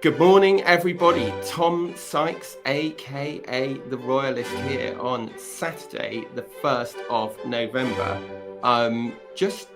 Good morning, everybody. Tom Sykes, aka the Royalist, here on Saturday, the 1st of November. Just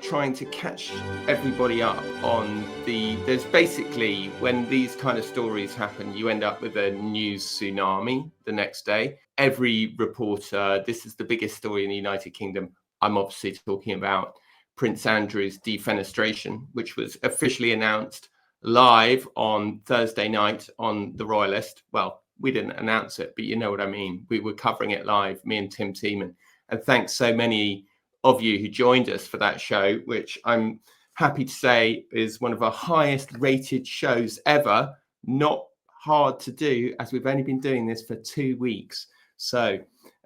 trying to catch everybody up on there's basically, when these kind of stories happen, you end up with a news tsunami the next day. Every reporter, this is the biggest story in the United Kingdom. I'm obviously talking about Prince Andrew's defenestration, which was officially announced live on Thursday night on the Royalist. Well, we didn't announce it, but you know what I mean. We were covering it live, me and Tim Teeman. And thanks so many of you who joined us for that show, which I'm happy to say is one of our highest rated shows ever. Not hard to do, as we've only been doing this for 2 weeks. So,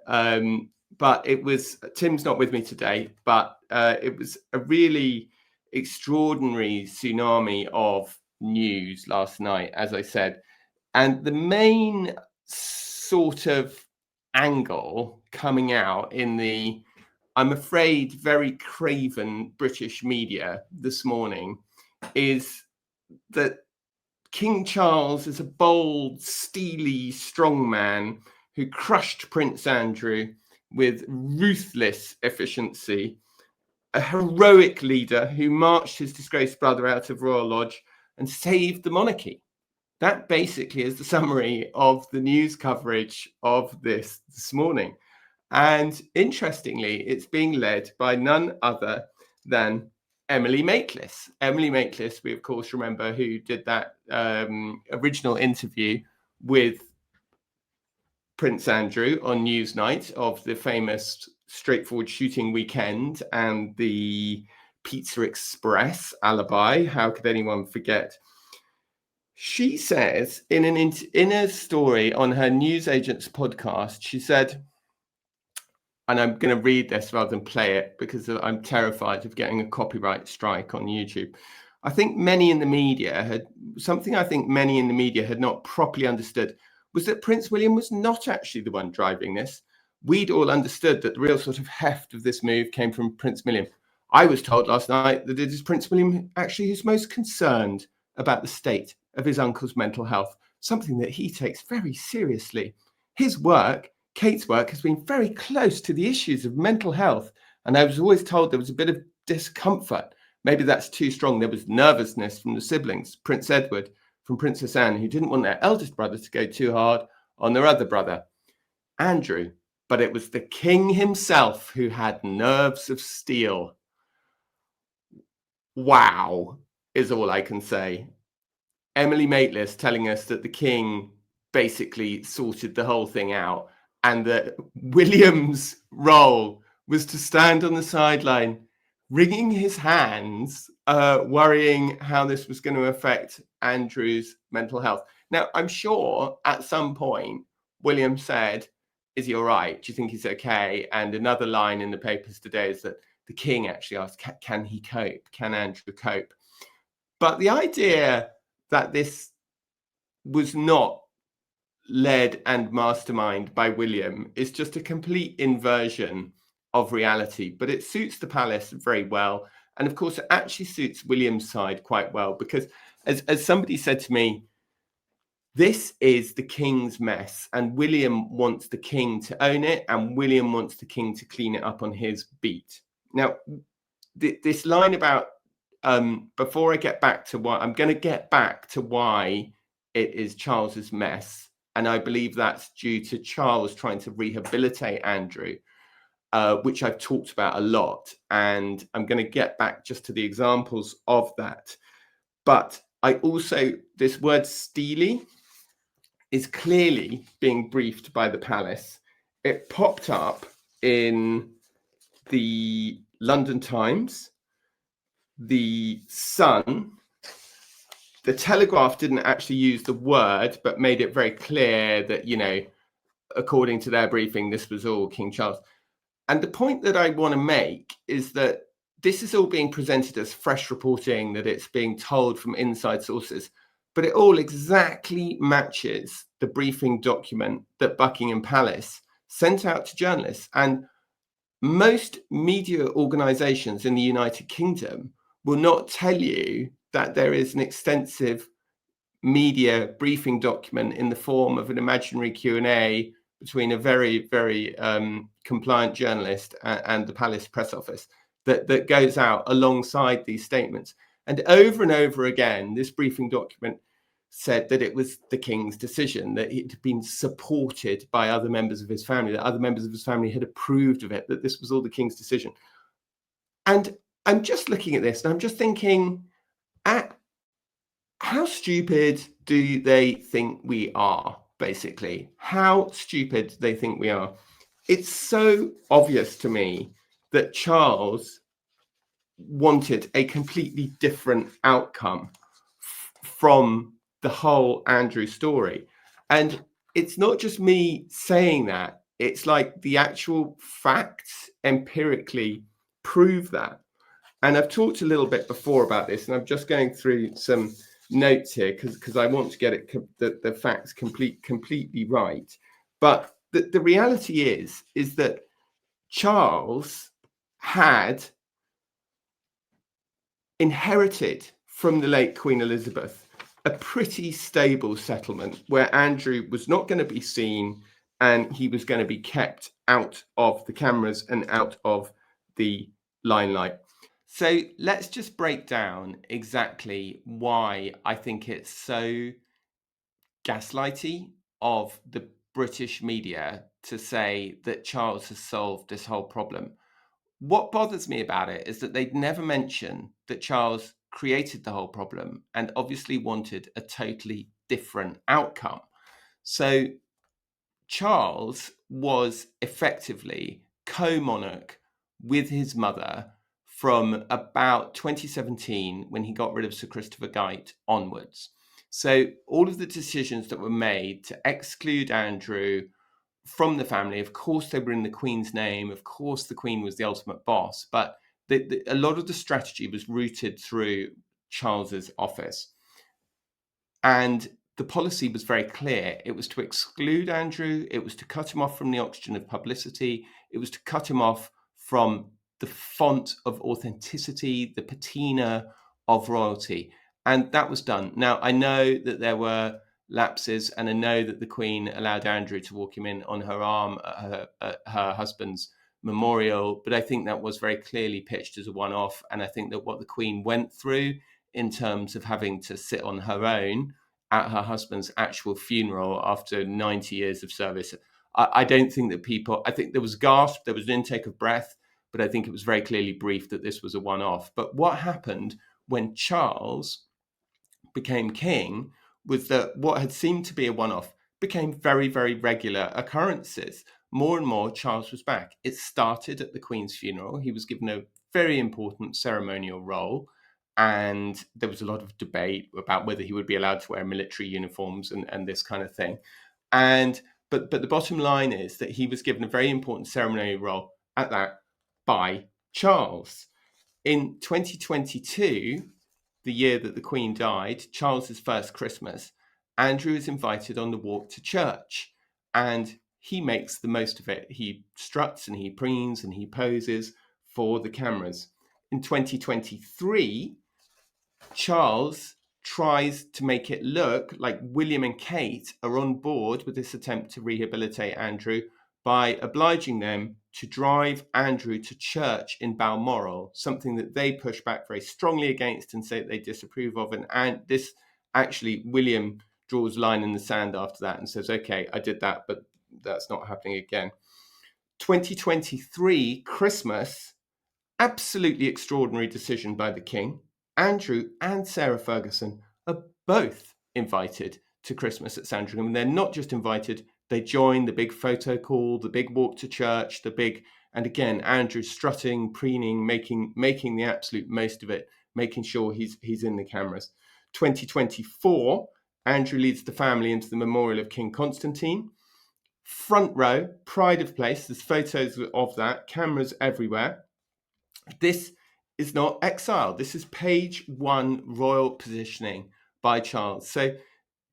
but it was, Tim's not with me today, but it was a really extraordinary tsunami of news last night, as I said. And the main sort of angle coming out in the, I'm afraid, very craven British media this morning is that King Charles is a bold, steely, strong man who crushed Prince Andrew with ruthless efficiency, a heroic leader who marched his disgraced brother out of Royal Lodge and saved the monarchy. That basically is the summary of the news coverage of this morning. And interestingly, it's being led by none other than Emily Maitlis. Emily Maitlis, we of course remember, who did that original interview with Prince Andrew on Newsnight of the famous straightforward shooting weekend and the Pizza Express alibi. How could anyone forget? She says in a story on her newsagent's podcast, she said, and I'm going to read this rather than play it because I'm terrified of getting a copyright strike on YouTube. I think many in the media had not properly understood was that Prince William was not actually the one driving this. We'd all understood that the real sort of heft of this move came from Prince William. I was told last night that it is Prince William actually who's most concerned about the state of his uncle's mental health, something that he takes very seriously. His work, Kate's work, has been very close to the issues of mental health, and I was always told there was a bit of discomfort. Maybe that's too strong. There was nervousness from the siblings, Prince Edward, from Princess Anne, who didn't want their eldest brother to go too hard on their other brother, Andrew. But it was the king himself who had nerves of steel. Wow, is all I can say. Emily Maitlis telling us that the king basically sorted the whole thing out and that William's role was to stand on the sideline, wringing his hands, worrying how this was going to affect Andrew's mental health. Now, I'm sure at some point, William said, is he all right? Do you think he's okay? And another line in the papers today is that the king actually asked, can he cope? Can Andrew cope? But the idea that this was not led and masterminded by William is just a complete inversion of reality, but it suits the palace very well. And of course, it actually suits William's side quite well, because as somebody said to me, this is the king's mess, and William wants the king to own it, and William wants the king to clean it up on his beat. Now, this line about, before I get back to why, I'm going to get back to why it is Charles's mess. And I believe that's due to Charles trying to rehabilitate Andrew, which I've talked about a lot. And I'm going to get back just to the examples of that. But I also, this word steely is clearly being briefed by the palace. It popped up in the London Times, the Sun. The Telegraph didn't actually use the word, but made it very clear that, you know, according to their briefing, this was all King Charles. And the point that I want to make is that this is all being presented as fresh reporting, that it's being told from inside sources, but it all exactly matches the briefing document that Buckingham Palace sent out to journalists. And most media organizations in the United Kingdom will not tell you that there is an extensive media briefing document in the form of an imaginary Q&A between a very, very compliant journalist and the Palace press office that goes out alongside these statements. And over again, this briefing document said that it was the king's decision, that it had been supported by other members of his family, that other members of his family had approved of it, that this was all the king's decision. And I'm just looking at this and I'm just thinking, how stupid do they think we are, basically? How stupid they think we are. It's so obvious to me that Charles wanted a completely different outcome from the whole Andrew story. And it's not just me saying that, it's like the actual facts empirically prove that. And I've talked a little bit before about this, and I'm just going through some notes here because I want to get it the facts completely right. But the reality is that Charles had inherited from the late Queen Elizabeth a pretty stable settlement where Andrew was not going to be seen and he was going to be kept out of the cameras and out of the limelight. So let's just break down exactly why I think it's so gaslighty of the British media to say that Charles has solved this whole problem. What bothers me about it is that they'd never mention that Charles created the whole problem and obviously wanted a totally different outcome. So Charles was effectively co-monarch with his mother from about 2017 when he got rid of Sir Christopher Gite onwards. So all of the decisions that were made to exclude Andrew from the family, of course they were in the Queen's name, of course the Queen was the ultimate boss, but a lot of the strategy was rooted through Charles's office. And the policy was very clear. It was to exclude Andrew. It was to cut him off from the oxygen of publicity. It was to cut him off from the font of authenticity, the patina of royalty. And that was done. Now, I know that there were lapses, and I know that the Queen allowed Andrew to walk him in on her arm at her husband's memorial, but I think that was very clearly pitched as a one-off. And I think that what the Queen went through in terms of having to sit on her own at her husband's actual funeral after 90 years of service, I don't think that people, I think there was a gasp, there was an intake of breath, but I think it was very clearly briefed that this was a one-off. But what happened when Charles became king was that what had seemed to be a one-off became very, very regular occurrences. More and more, Charles was back. It started at the Queen's funeral. He was given a very important ceremonial role, and there was a lot of debate about whether he would be allowed to wear military uniforms and this kind of thing. But the bottom line is that he was given a very important ceremonial role at that by Charles. In 2022, the year that the Queen died, Charles's first Christmas, Andrew is invited on the walk to church, and he makes the most of it. He struts and he preens and he poses for the cameras. In 2023, Charles tries to make it look like William and Kate are on board with this attempt to rehabilitate Andrew by obliging them to drive Andrew to church in Balmoral, something that they push back very strongly against and say they disapprove of. And this actually, William draws a line in the sand after that and says, okay, I did that, but that's not happening again. 2023 Christmas, absolutely extraordinary decision by the King. Andrew and Sarah Ferguson are both invited to Christmas at Sandringham. And they're not just invited, they join the big photo call, the big walk to church, and again, Andrew strutting, preening, making the absolute most of it, making sure he's in the cameras. 2024, Andrew leads the family into the memorial of King Constantine. Front row, pride of place, there's photos of that, cameras everywhere. This is not exile. This is page one royal positioning by Charles. So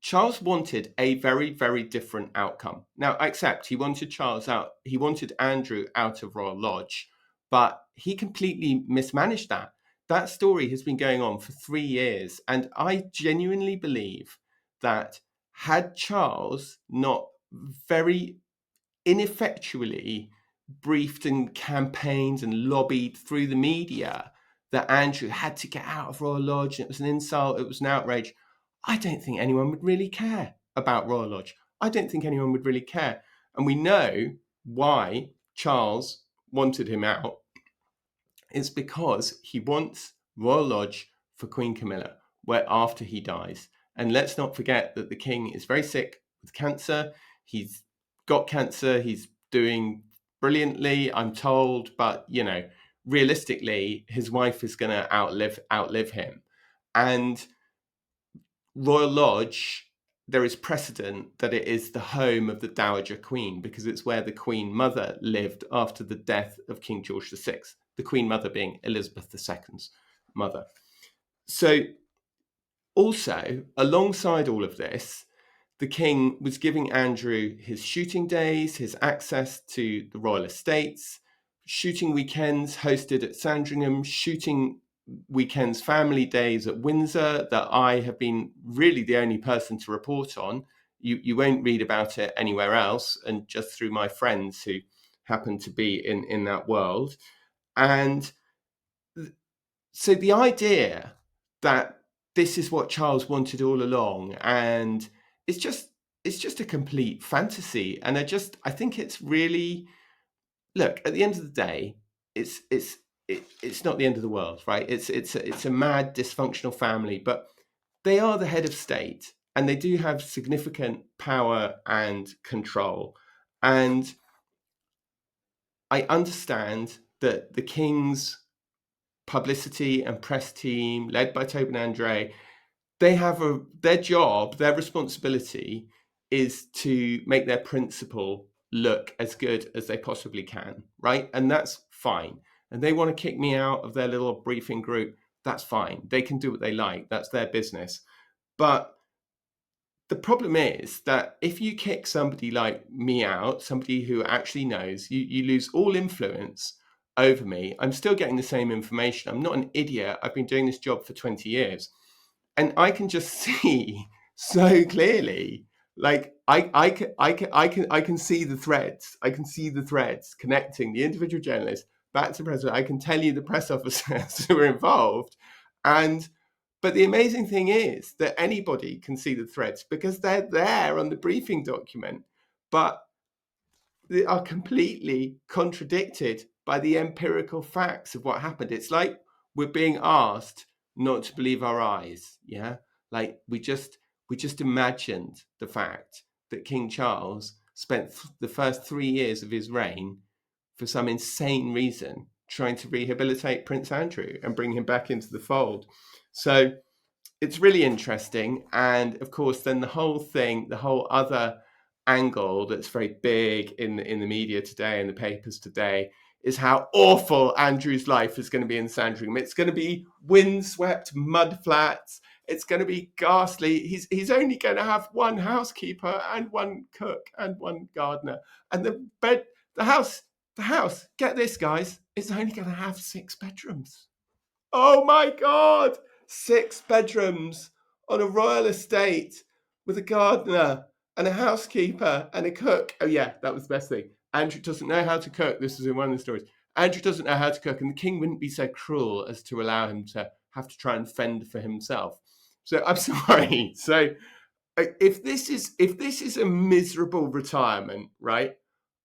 Charles wanted a very, very different outcome. Now, I accept he wanted Charles out. He wanted Andrew out of Royal Lodge, but he completely mismanaged that. That story has been going on for 3 years. And I genuinely believe that had Charles not very ineffectually briefed and campaigned and lobbied through the media that Andrew had to get out of Royal Lodge, and it was an insult, it was an outrage, I don't think anyone would really care about Royal Lodge. I don't think anyone would really care. And we know why Charles wanted him out. It's because he wants Royal Lodge for Queen Camilla, where after he dies. And let's not forget that the king is very sick with cancer. He's got cancer. He's doing brilliantly, I'm told, but realistically, his wife is going to outlive him. And Royal Lodge, there is precedent that it is the home of the Dowager Queen, because it's where the Queen Mother lived after the death of King George VI, the Queen Mother being Elizabeth II's mother. So also, alongside all of this, the king was giving Andrew his shooting days, his access to the royal estates, shooting weekends hosted at Sandringham, shooting weekends, family days at Windsor that I have been really the only person to report on. You won't read about it anywhere else, and just through my friends who happen to be in that world. And so the idea that this is what Charles wanted all along, and it's just a complete fantasy. And I think it's really, look, at the end of the day, it's not the end of the world, right? It's a mad, dysfunctional family, but they are the head of state, and they do have significant power and control. And I understand that the king's publicity and press team, led by Tobin Andre, they have their job, their responsibility is to make their principal look as good as they possibly can, right? And that's fine. And they want to kick me out of their little briefing group. That's fine. They can do what they like. That's their business. But the problem is that if you kick somebody like me out, somebody who actually knows, you lose all influence over me. I'm still getting the same information. I'm not an idiot. I've been doing this job for 20 years. And I can just see so clearly, like I can see the threads. I can see the threads connecting the individual journalist back to the president. I can tell you the press officers who are involved. But the amazing thing is that anybody can see the threads because they're there on the briefing document, but they are completely contradicted by the empirical facts of what happened. It's like we're being asked not to believe our eyes. Yeah. Like we just imagined the fact that King Charles spent the first 3 years of his reign for some insane reason trying to rehabilitate Prince Andrew and bring him back into the fold. So it's really interesting. And of course, then the whole other angle that's very big in the media today and the papers today is how awful Andrew's life is going to be in Sandringham. It's going to be windswept mud flats. It's going to be ghastly. He's only going to have one housekeeper and one cook and one gardener. And the house, get this, guys, it's only going to have 6 bedrooms. Oh my God! 6 bedrooms on a royal estate with a gardener and a housekeeper and a cook. Oh yeah, that was the best thing. Andrew doesn't know how to cook. This is in one of the stories. Andrew doesn't know how to cook, and the king wouldn't be so cruel as to allow him to have to try and fend for himself. So I'm sorry. So if this is a miserable retirement, right?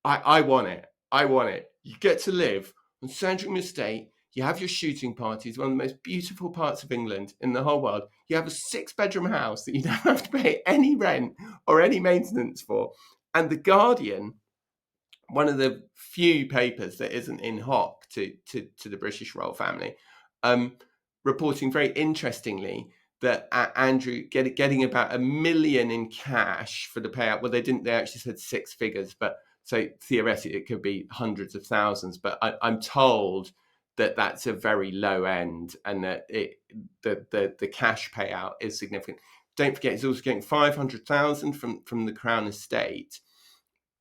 I want it. I want it. You get to live on Sandringham Estate. You have your shooting parties, one of the most beautiful parts of England in the whole world. You have a 6-bedroom house that you don't have to pay any rent or any maintenance for. And The Guardian, one of the few papers that isn't in hock to the British royal family, reporting very interestingly that Andrew getting about $1 million in cash for the payout. Well, they actually said 6 figures, but so theoretically it could be hundreds of thousands. But I'm told that that's a very low end, and that the cash payout is significant. Don't forget, he's also getting 500,000 from the Crown Estate.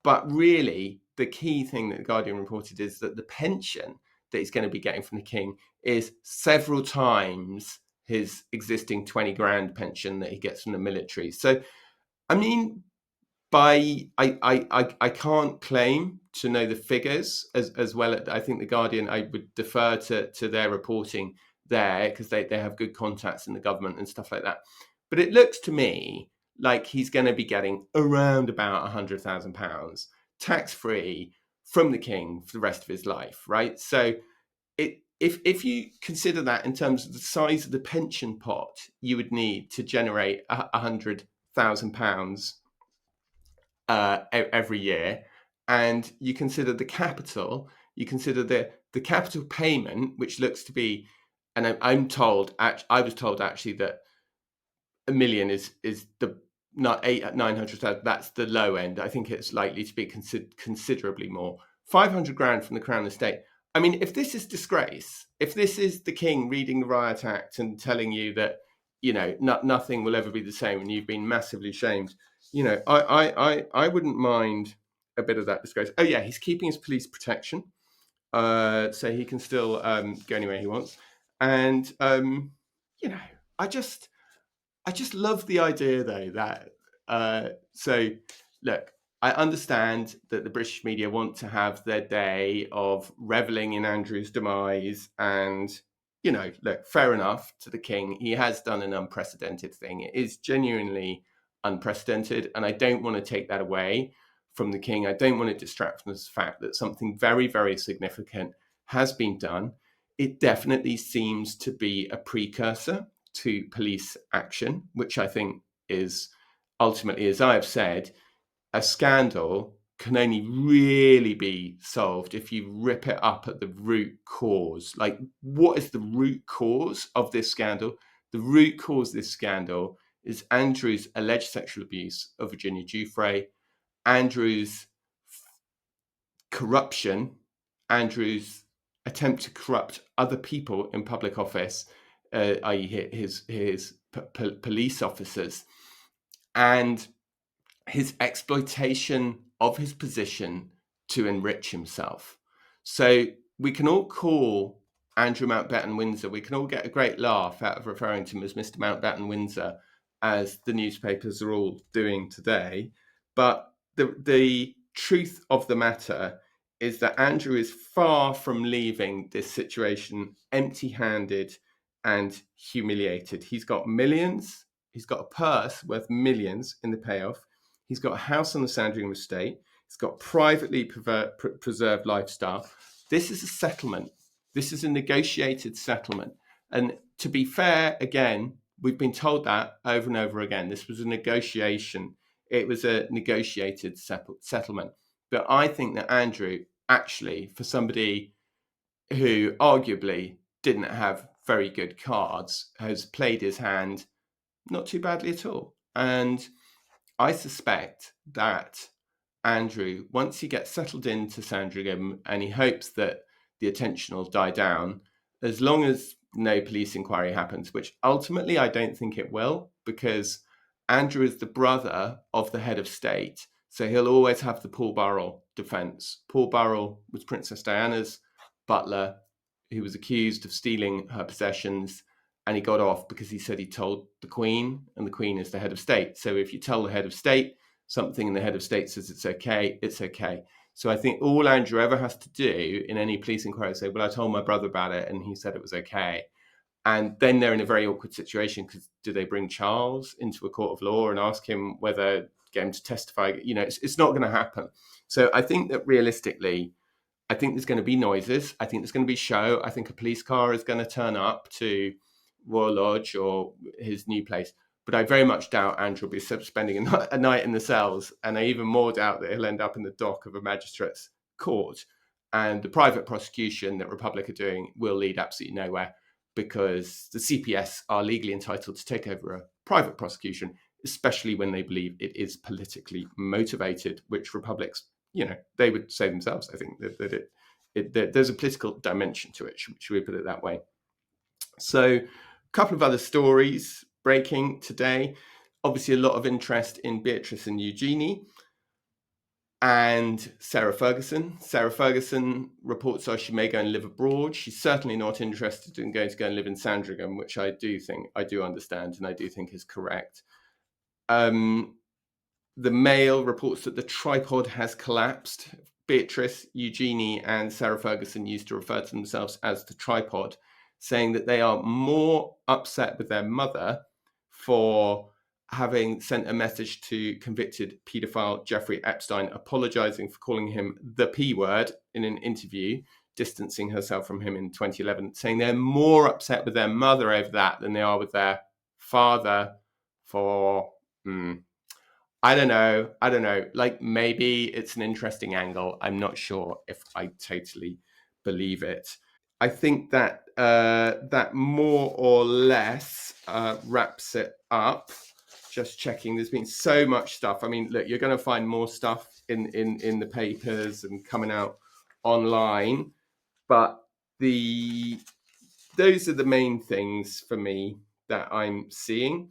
But really, the key thing that the Guardian reported is that the pension that he's going to be getting from the king is several times his existing 20 grand pension that he gets from the military. So, I mean, I can't claim to know the figures as well. I think the Guardian, I would defer to their reporting there, because they have good contacts in the government and stuff like that. But it looks to me like he's going to be getting around about £100,000 tax free from the king for the rest of his life, right? So if you consider that in terms of the size of the pension pot you would need to generate £100,000 every year, and you consider the capital, you consider the capital payment, which looks to be, and I'm told, I was told actually that a million is the not 900,000. That's the low end. I think it's likely to be considerably more. 500 grand from the Crown Estate. I mean, if this is disgrace, if this is the king reading the Riot Act and telling you that, nothing will ever be the same and you've been massively shamed, I wouldn't mind a bit of that disgrace. Oh yeah, he's keeping his police protection, so he can still go anywhere he wants. And you know, I just love the idea, though, that so look, I understand that the British media want to have their day of reveling in Andrew's demise, and look, fair enough to the king. He has done an unprecedented thing. It is genuinely unprecedented, and I don't want to take that away from the king. I don't want to distract from the fact that something very, very significant has been done. It definitely seems to be a precursor to police action, which I think is ultimately, as I have said, a scandal can only really be solved if you rip it up at the root cause. Like, what is the root cause of this scandal? The root cause of this scandal is Andrew's alleged sexual abuse of Virginia Giuffre, Andrew's corruption, Andrew's attempt to corrupt other people in public office, i.e. his police officers, and his exploitation of his position to enrich himself. So we can all call Andrew Mountbatten Windsor, we can all get a great laugh out of referring to him as Mr. Mountbatten Windsor, as the newspapers are all doing today. But the truth of the matter is that Andrew is far from leaving this situation empty-handed and humiliated. He's got millions. He's got a purse worth millions in the payoff. He's got a house on the Sandringham estate. He's got privately preserved lifestyle. This is a settlement. This is a negotiated settlement. And to be fair, again, we've been told that over and over again. This was a negotiation. It was a negotiated settlement. But I think that Andrew, actually, for somebody who arguably didn't have very good cards, has played his hand not too badly at all. And I suspect that Andrew, once he gets settled into Sandringham, and he hopes that the attention will die down, as long as no police inquiry happens, which ultimately I don't think it will, because Andrew is the brother of the head of state. So he'll always have the Paul Burrell defence. Paul Burrell was Princess Diana's butler, who was accused of stealing her possessions, and he got off because he said he told the Queen, and the Queen is the head of state. So if you tell the head of state something and the head of state says it's okay, it's okay. So I think all Andrew ever has to do in any police inquiry is say, well, I told my brother about it and he said it was okay. And then they're in a very awkward situation, because do they bring Charles into a court of law and ask him whether, get him to testify? It's not going to happen. So I think that realistically, I think there's going to be noises. I think there's going to be show. I think a police car is going to turn up to Royal Lodge or his new place. But I very much doubt Andrew will be spending a night in the cells. And I even more doubt that he'll end up in the dock of a magistrate's court. And the private prosecution that Republic are doing will lead absolutely nowhere, because the CPS are legally entitled to take over a private prosecution, especially when they believe it is politically motivated, which Republics, they would say themselves, I think, that there's a political dimension to it, should we put it that way. So a couple of other stories breaking today. Obviously, a lot of interest in Beatrice and Eugenie. and Sarah Ferguson. Sarah Ferguson reports that she may go and live abroad. She's certainly not interested in going to go and live in Sandringham, which I do understand, and I do think is correct. The Mail reports that the tripod has collapsed. Beatrice, Eugenie, and Sarah Ferguson used to refer to themselves as the tripod, saying that they are more upset with their mother for having sent a message to convicted paedophile Jeffrey Epstein, apologizing for calling him the P word in an interview, distancing herself from him in 2011, saying they're more upset with their mother over that than they are with their father for... I don't know. Like, maybe it's an interesting angle. I'm not sure if I totally believe it. I think that that more or less wraps it up. Just checking. There's been so much stuff. I mean, look, you're going to find more stuff in the papers and coming out online, but those are the main things for me that I'm seeing,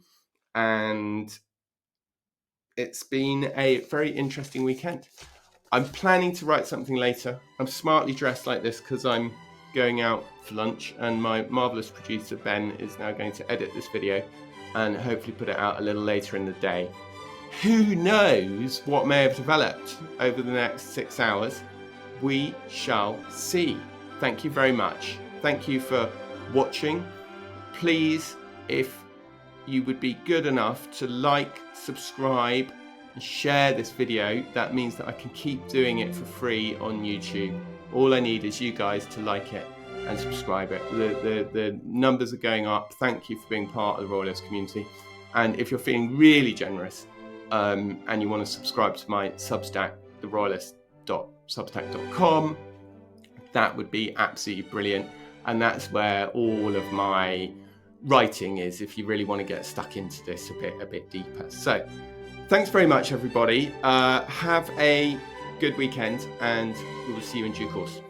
and it's been a very interesting weekend. I'm planning to write something later. I'm smartly dressed like this because I'm going out for lunch, and my marvellous producer Ben is now going to edit this video and hopefully put it out a little later in the day. Who knows what may have developed over the next 6 hours? We shall see. Thank you very much. Thank you for watching. Please, if you would be good enough to like, subscribe, and share this video, that means that I can keep doing it for free on YouTube. All I need is you guys to like it and subscribe it. The numbers are going up. Thank you for being part of the Royalist community. And if you're feeling really generous and you want to subscribe to my Substack, theroyalist.substack.com, that would be absolutely brilliant. And that's where all of my writing is, if you really want to get stuck into this a bit deeper. So thanks very much, everybody. Have a good weekend, and we will see you in due course.